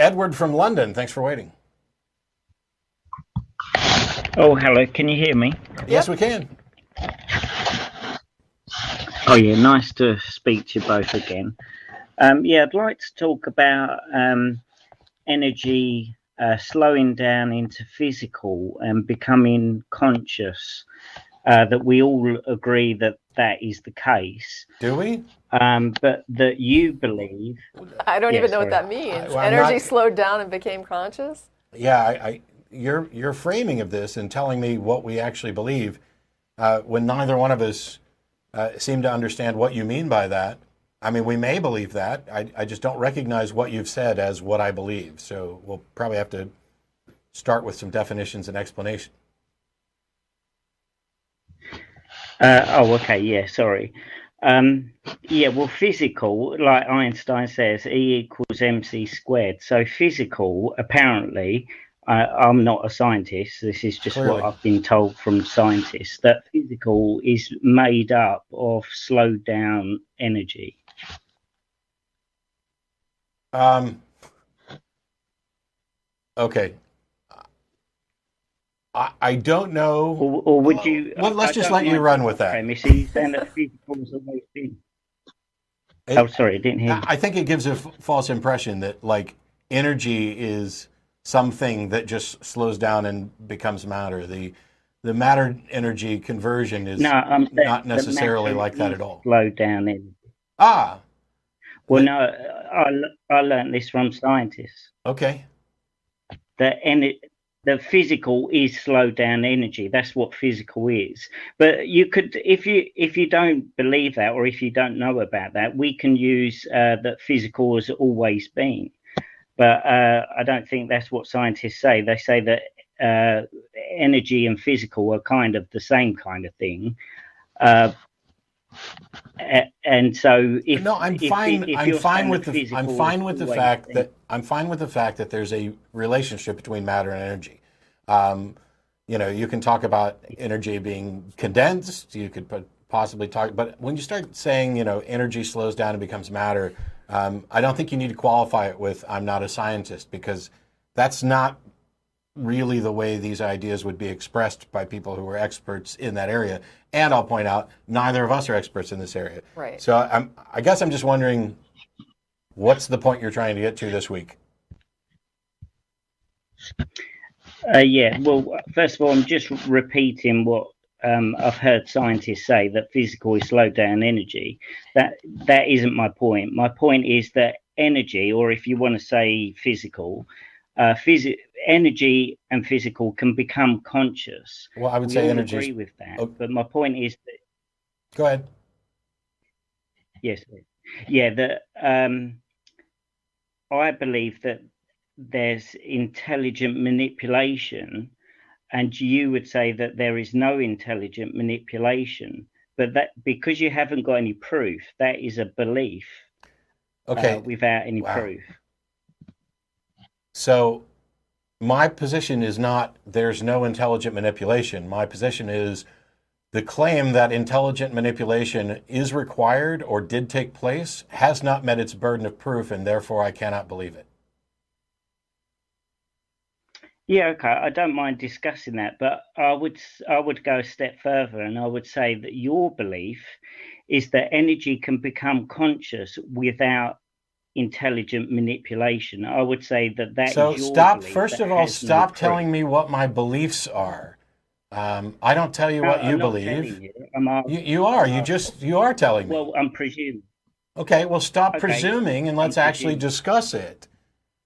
Edward from London. Thanks for waiting. Oh, hello. Can you hear me? Yes, Yep. we can. Oh, yeah. Nice to speak to you both again. Yeah, I'd like to talk about energy slowing down into physical and becoming conscious. That we all agree that that is the case. Do we? But that you believe. I don't Yeah, even know what sorry. that means. I'm Energy not. slowed down and became conscious? Yeah, your framing of this and telling me what we actually believe, when neither one of us seem to understand what you mean by that. I mean, we may believe that. I just don't recognize what you've said as what I believe. So we'll probably have to start with some definitions and explanation. Okay. Yeah, sorry. Yeah, well, physical, like Einstein says, E equals mc squared. So physical, apparently, I'm not a scientist. This is just what Clearly. I've been told from scientists, that physical is made up of slowed down energy. Um, okay. I don't know. Or would you? Well, let's I just don't let you mind run your with that. premise. Are you saying that physical has always been? Oh, It, sorry, I didn't hear you. I think it gives a false impression that like energy is something that just slows down and becomes matter. The matter energy conversion No, is I'm saying not the necessarily matter like that is at all. slowed down energy. Ah, Well, the, no, I learned this from scientists. okay. that en- the physical is slowed down energy. That's what physical is. But you could, if you don't believe that, or if you don't know about that, we can use that physical has always been. But I don't think that's what scientists say. They say that energy and physical are kind of the same kind of thing. Uh, and so No, I'm fine. if I'm you're fine saying with that the. I'm physical has fine with the always fact been. that I'm fine with the fact that there's a relationship between matter and energy. Um, you can talk about energy being condensed. You could possibly talk, but when you start saying, energy slows down and becomes matter, I don't think you need to qualify it with "I'm not a scientist" because that's not really the way these ideas would be expressed by people who are experts in that area. And I'll point out, neither of us are experts in this area. Right. So I guess I'm just wondering, what's the point you're trying to get to this week? Yeah, well, first of all, I'm just repeating what I've heard scientists say, that physical is slowed down energy. That isn't my point. My point is that energy, or if you want to say physical, energy and physical can become conscious. Well, I would We say all energy is. agree with that. Oh, But my point is that, go ahead. yes, yeah, that I believe that there's intelligent manipulation, and you would say that there is no intelligent manipulation, but that because you haven't got any proof, that is a belief Okay. without any Wow. proof. So my position is not there's no intelligent manipulation. My position is the claim that intelligent manipulation is required or did take place has not met its burden of proof, and therefore I cannot believe it. Yeah, okay, I don't mind discussing that, but I would go a step further, and I would say that your belief is that energy can become conscious without intelligent manipulation. I would say that that So is your stop, belief first that of all, has no stop proof. telling me what my beliefs are. I don't tell you No, what you I'm not believe. telling you. I'm asking. You are. I'm asking. You are telling me. Well, I'm presuming. Okay, well, stop Okay, presuming and I'm let's actually presuming. discuss it.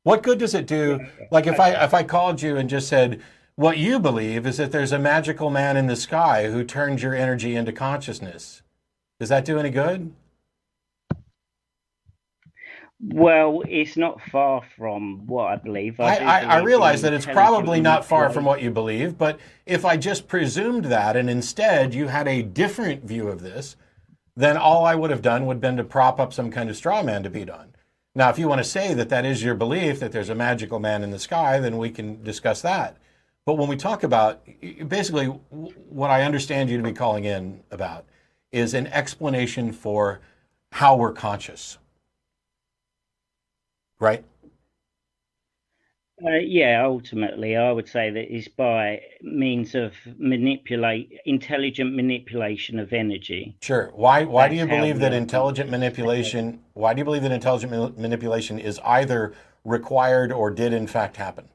What good does it Yeah, do? okay. Like Okay. if I called you and just said, what you believe is that there's a magical man in the sky who turns your energy into consciousness. Does that do any good? Well, it's not far from what I believe. I do I believe in realize that it's intelligent probably not far from what manipulation. you believe, but if I just presumed that and instead you had a different view of this, then all I would have done would have been to prop up some kind of straw man to beat on. Now, if you want to say that that is your belief, that there's a magical man in the sky, then we can discuss that. But when we talk about, basically, what I understand you to be calling in about is an explanation for how we're conscious, right? Yeah, ultimately, I would say that is by means of intelligent manipulation of energy. Sure. Why do That's you how believe we that ultimately why do you believe that intelligent manipulation is either required or did in fact happen?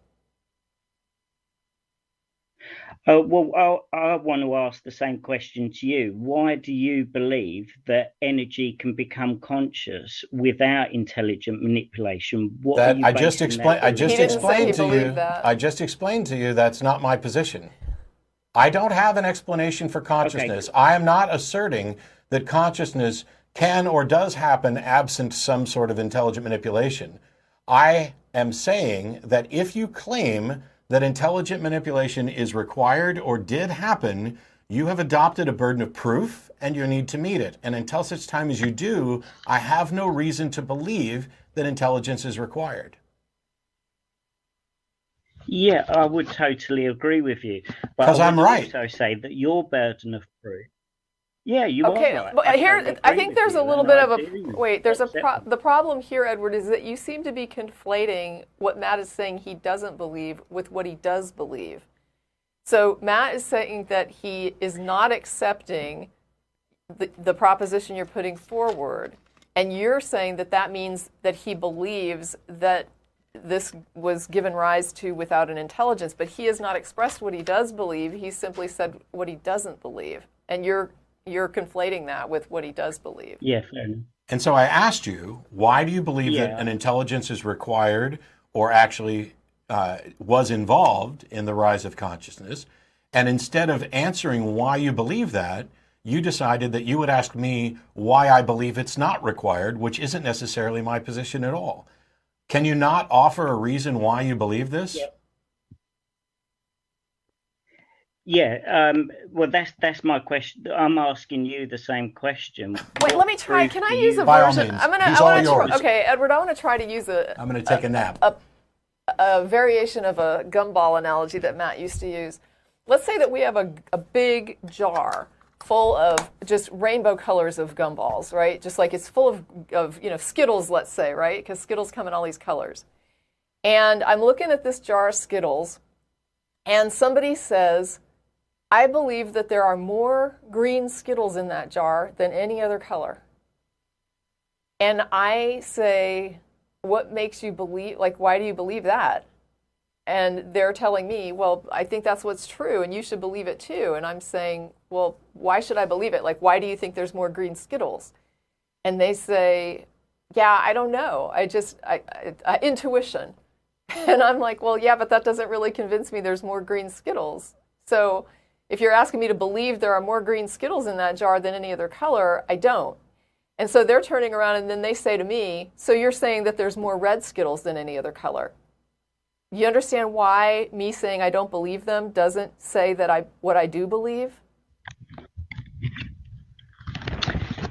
Well, I want to ask the same question to you. Why do you believe that energy can become conscious without intelligent manipulation? What are That you basing that I He just belief didn't on? say he explained to believed you. that. I just explained to you that's not my position. I don't have an explanation for Okay, consciousness. I am not asserting that consciousness can or does happen absent some sort of intelligent manipulation. I am saying that if you claim that intelligent manipulation is required or did happen, you have adopted a burden of proof and you need to meet it. And until such time as you do, I have no reason to believe that intelligence is required. yeah, I would totally agree with you. But I Because I'm would right. also say that your burden of proof, yeah, you are Okay, right. but I here totally I agree think with there's a you, little and bit I of a do wait. There's accept that. the problem here, Edward, is that you seem to be conflating what Matt is saying he doesn't believe with what he does believe. So Matt is saying that he is not accepting the proposition you're putting forward, and you're saying that that means that he believes that this was given rise to without an intelligence, but he has not expressed what he does believe. He simply said what he doesn't believe, and you're conflating that with what he does believe. Yeah, fair enough. And so I asked you, why do you believe that Yeah. an intelligence is required or actually was involved in the rise of consciousness? And instead of answering why you believe that, you decided that you would ask me why I believe it's not required, which isn't necessarily my position at all. Can you not offer a reason why you believe this? Yeah. Yeah, well, that's my question. I'm asking you the same question. Wait, What let me try. proof Can do I use you a By all version? means. I He's all want to yours. okay, Edward. I want to try to use I'm going to take a nap. a variation of a gumball analogy that Matt used to use. Let's say that we have a big jar full of just rainbow colors of gumballs, right? Just like it's full of Skittles, let's say, right? Because Skittles come in all these colors. And I'm looking at this jar of Skittles, and somebody says, I believe that there are more green Skittles in that jar than any other color. And I say, what makes you believe, like, why do you believe that? And they're telling me, well, I think that's what's true, and you should believe it too. And I'm saying, well, why should I believe it? Like, why do you think there's more green Skittles? And they say, yeah, I don't know. I intuition. And I'm like, well, yeah, but that doesn't really convince me there's more green Skittles. So if you're asking me to believe there are more green Skittles in that jar than any other color, I don't. And so they're turning around and then they say to me, so you're saying that there's more red Skittles than any other color. You understand why me saying I don't believe them doesn't say that what I do believe?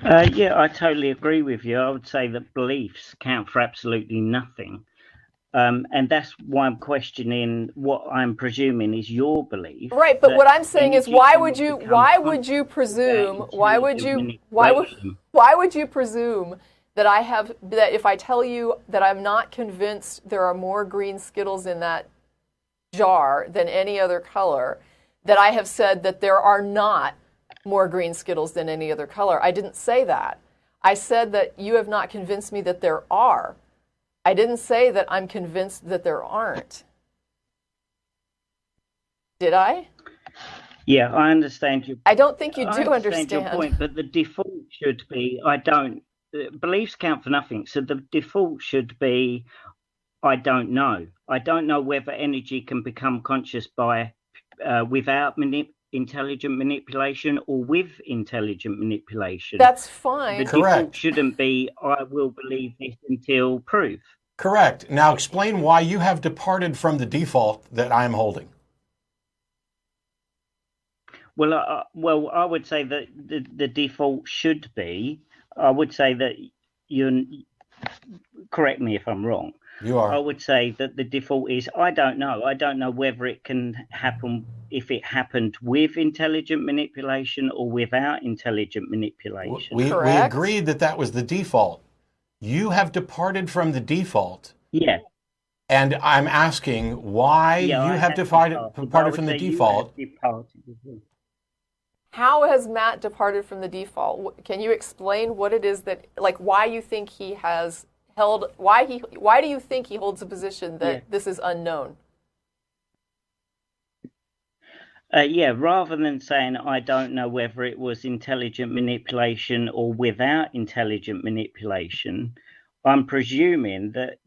Yeah, I totally agree with you. I would say that beliefs count for absolutely nothing. And that's why I'm questioning what I'm presuming is your belief. Right, but what I'm saying is why would you presume that if I tell you that I'm not convinced there are more green Skittles in that jar than any other color, that I have said that there are not more green Skittles than any other color? I didn't say that. I said that you have not convinced me that there are. I didn't say that I'm convinced that there aren't. Did I? Yeah, I understand you. I don't think you I do understand your point, but the default should be I don't. Beliefs count for nothing, so the default should be I don't know. I don't know whether energy can become conscious by without intelligent manipulation or with intelligent manipulation. That's fine. The default shouldn't be I will believe this until proof. Correct. Now explain why you have departed from the default that I am holding. Well, I would say that the default should be. I would say that you. Correct me if I'm wrong. You are. I would say that the default is I don't know. I don't know whether it can happen if it happened with intelligent manipulation or without intelligent manipulation. We agreed that that was the default. You have departed from the default. Yeah. And I'm asking why Yeah, you I have have departed from the default. Departed as well. How has Matt departed from the default? Can you explain what it is that, like, why you think he has held, why do you think he holds a position that this is unknown? Yeah, rather than saying I don't know whether it was intelligent manipulation or without intelligent manipulation, I'm presuming that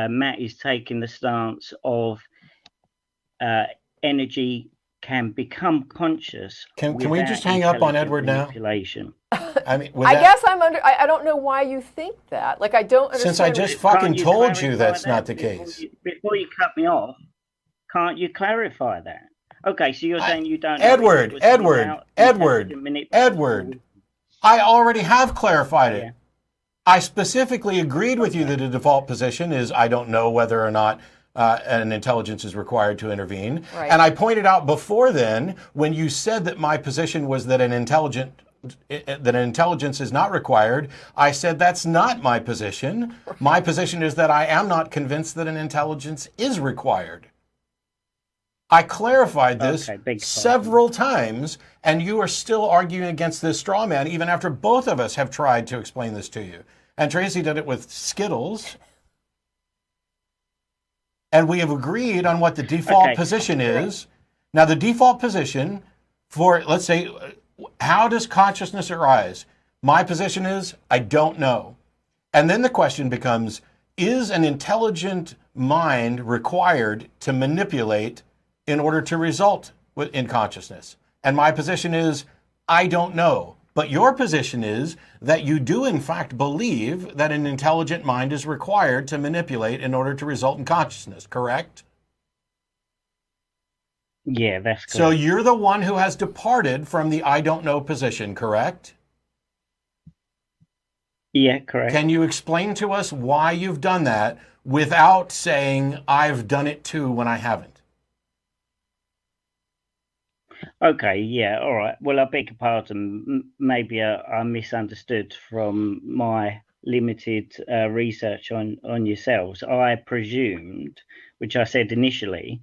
Matt is taking the stance of energy can become conscious. Can we just hang up on Edward manipulation. now? I mean, I guess I don't know why you think that. Like, I don't understand. Since I just fucking told you that's not the case. Before you cut me off, can't you clarify that? Okay, so you're saying you don't know. Edward. I already have clarified it. Yeah. I specifically agreed with you that the default position is I don't know whether or not an intelligence is required to intervene. Right. And I pointed out before then, when you said that my position was that an intelligence is not required, I said that's not my position. My position is that I am not convinced that an intelligence is required. I clarified this several times, and you are still arguing against this straw man, even after both of us have tried to explain this to you. And Tracy did it with Skittles. And we have agreed on what the default position is. Now, the default position for, let's say, how does consciousness arise? My position is, I don't know. And then the question becomes, is an intelligent mind required to manipulate in order to result in consciousness? And my position is, I don't know. But your position is that you do in fact believe that an intelligent mind is required to manipulate in order to result in consciousness, correct? Yeah, that's correct. So you're the one who has departed from the I don't know position, correct? Yeah, correct. Can you explain to us why you've done that without saying I've done it too when I haven't? Okay, yeah, all right. Well, I beg your pardon. Maybe I misunderstood from my limited research on yourselves. I presumed, which I said initially,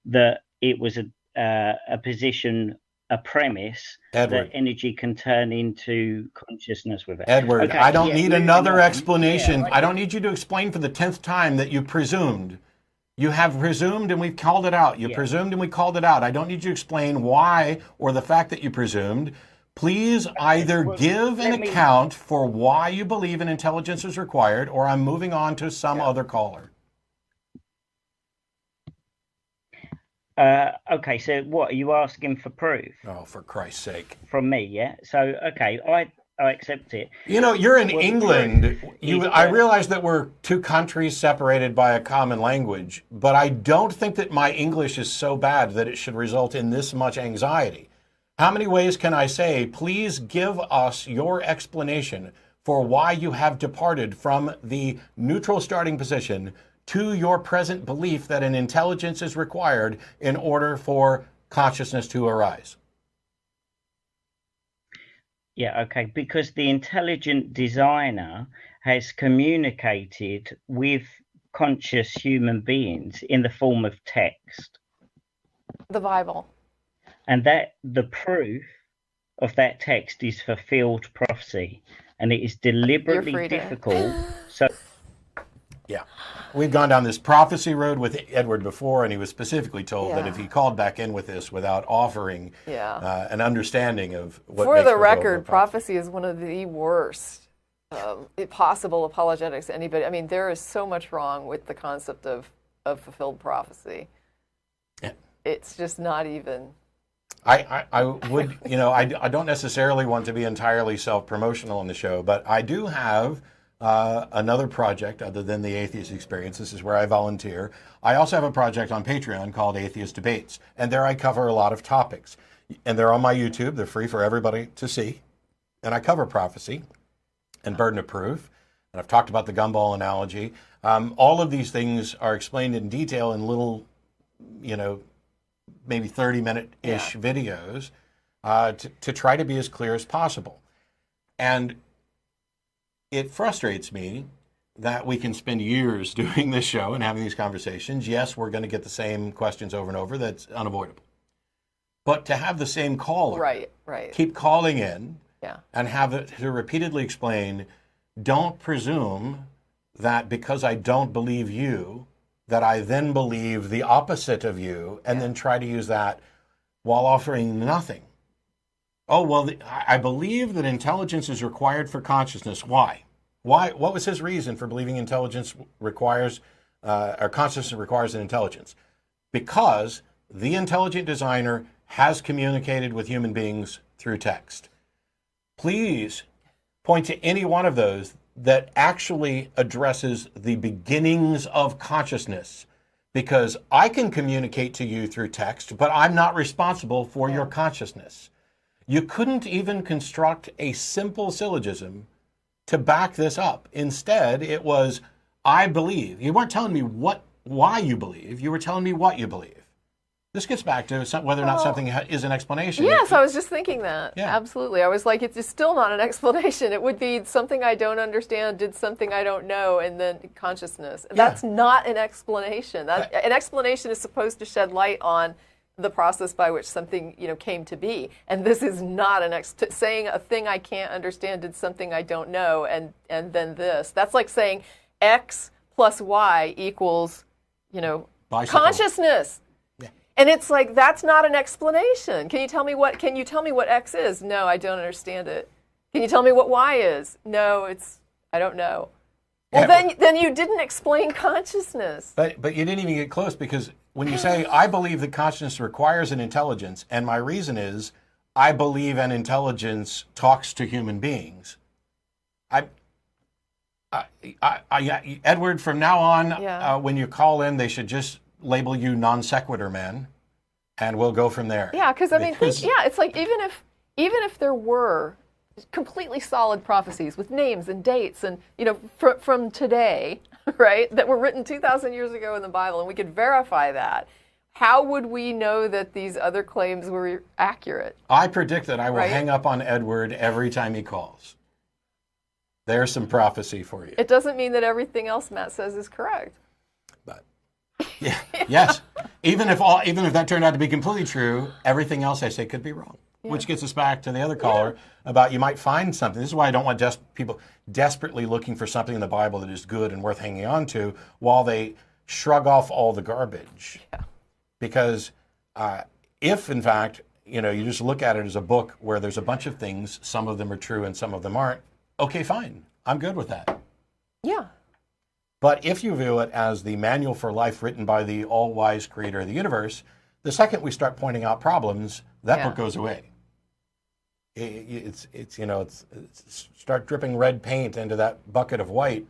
that it was a position, a premise that energy can turn into consciousness with it. Edward, okay, I don't need another explanation. Yeah, I don't need you to explain for the 10th time that you presumed. You have presumed and we've called it out. You presumed and we called it out. I don't need you to explain why or the fact that you presumed. Please either give an account for why you believe an intelligence is required, or I'm moving on to some other caller. Okay, so what are you asking for proof? Oh, for Christ's sake. From me, yeah? So, okay, I accept it. You know, you're in England. I realize that we're two countries separated by a common language, but I don't think that my English is so bad that it should result in this much anxiety. How many ways can I say, please give us your explanation for why you have departed from the neutral starting position to your present belief that an intelligence is required in order for consciousness to arise? Yeah, okay, because the intelligent designer has communicated with conscious human beings in the form of text. The Bible. And that the proof of that text is fulfilled prophecy, and it is deliberately difficult. So, yeah, we've gone down this prophecy road with Edward before, and he was specifically told that if he called back in with this without offering an understanding of what for the record, prophecy is one of the worst possible apologetics to anybody. I mean, there is so much wrong with the concept of fulfilled prophecy. Yeah. It's just not even. I would, you know, I don't necessarily want to be entirely self-promotional on the show, but I do have another project other than the Atheist Experience. This is where I volunteer. I also have a project on Patreon called Atheist Debates, and there I cover a lot of topics. And they're on my YouTube. They're free for everybody to see. And I cover prophecy and burden of proof. And I've talked about the gumball analogy. All of these things are explained in detail in little, you know, maybe 30-minute-ish videos to try to be as clear as possible. And it frustrates me that we can spend years doing this show and having these conversations. Yes, we're going to get the same questions over and over. That's unavoidable. But to have the same caller, right. keep calling in, Yeah. and have it to repeatedly explain, don't presume that because I don't believe you, that I then believe the opposite of you, and then try to use that while offering nothing. Oh, well, I believe that intelligence is required for consciousness. Why? What was his reason for believing intelligence requires, or consciousness requires an intelligence? Because the intelligent designer has communicated with human beings through text. Please point to any one of those that actually addresses the beginnings of consciousness, because I can communicate to you through text, but I'm not responsible for your consciousness. You couldn't even construct a simple syllogism to back this up. Instead, it was, I believe. You weren't telling me why you believe. You were telling me what you believe. This gets back to whether or not something is an explanation. Yes, I was just thinking that. Yeah. Absolutely. I was like, it's still not an explanation. It would be something I don't understand, did something I don't know, and then consciousness. Yeah. That's not an explanation. An explanation is supposed to shed light on the process by which something came to be. And this is not saying a thing I can't understand, did something I don't know, and then this. That's like saying X plus Y equals, Bicycle. consciousness. And it's like, that's not an explanation. Can you tell me what X is? No, I don't understand it. Can you tell me what Y is? No, I don't know. Well, then you didn't explain consciousness. But you didn't even get close, because when you say, I believe that consciousness requires an intelligence, and my reason is, I believe an intelligence talks to human beings. Edward, from now on, when you call in, they should just label you non sequitur man, and we'll go from there. Yeah, because it's like even if there were completely solid prophecies with names and dates and from today, right, that were written 2,000 years ago in the Bible, and we could verify that, how would we know that these other claims were accurate? I predict that I will hang up on Edward every time he calls. There's some prophecy for you. It doesn't mean that everything else Matt says is correct. But yeah, yes, even if that turned out to be completely true, everything else I say could be wrong. Yeah. Which gets us back to the other caller about you might find something. This is why I don't want people desperately looking for something in the Bible that is good and worth hanging on to while they shrug off all the garbage. Yeah. Because if, in fact, you just look at it as a book where there's a bunch of things, some of them are true and some of them aren't, okay, fine. I'm good with that. Yeah. But if you view it as the manual for life written by the all-wise creator of the universe, the second we start pointing out problems, that book goes away. It's start dripping red paint into that bucket of white,